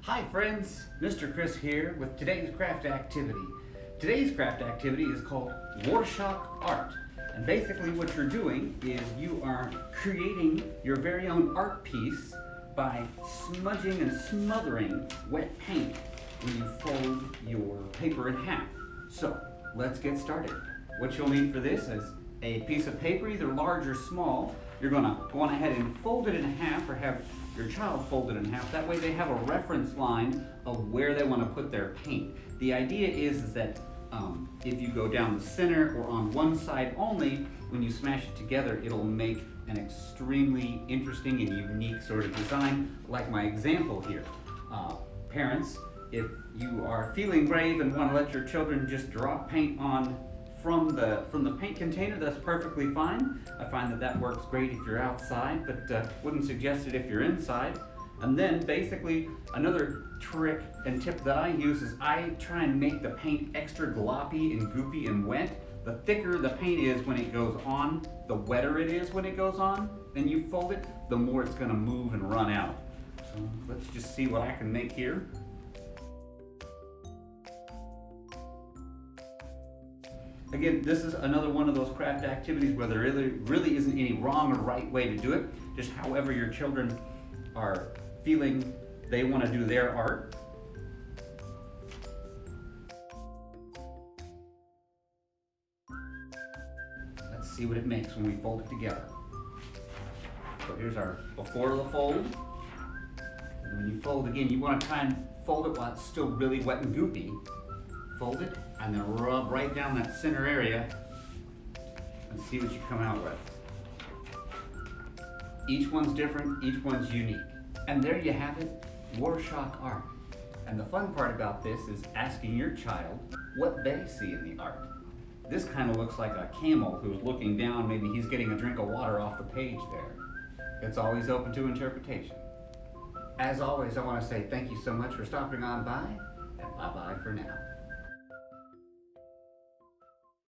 Hi friends, Mr. Chris here with today's craft activity. Today's craft activity is called Worshock Art. And basically what you're doing is you are creating your very own art piece by smudging and smothering wet paint when you fold your paper in half. So let's get started. What you'll need for this is a piece of paper, either large or small. You're going to go on ahead and fold it in half, or have your child fold it in half. That way they have a reference line of where they want to put their paint. The idea is that if you go down the center or on one side only, when you smash it together, it'll make an extremely interesting and unique sort of design, like my example here. Parents, if you are feeling brave and want to let your children just drop paint on from the paint container, that's perfectly fine. I find that works great if you're outside, but wouldn't suggest it if you're inside. And then basically another trick and tip that I use is I try and make the paint extra gloppy and goopy and wet. The thicker the paint is when it goes on, the wetter it is when it goes on, then you fold it, the more it's going to move and run out. So let's just see what I can make here. Again, this is another one of those craft activities where there really isn't any wrong or right way to do it. Just however your children are feeling they want to do their art. Let's see what it makes when we fold it together. So here's our before the fold. And when you fold again, you want to try and fold it while it's still really wet and goopy. Fold it and then rub right down that center area and see what you come out with. Each one's different, each one's unique. And there you have it, Worshock Art. And the fun part about this is asking your child what they see in the art. This kind of looks like a camel who's looking down, maybe he's getting a drink of water off the page there. It's always open to interpretation. As always, I want to say thank you so much for stopping on by, and bye-bye for now.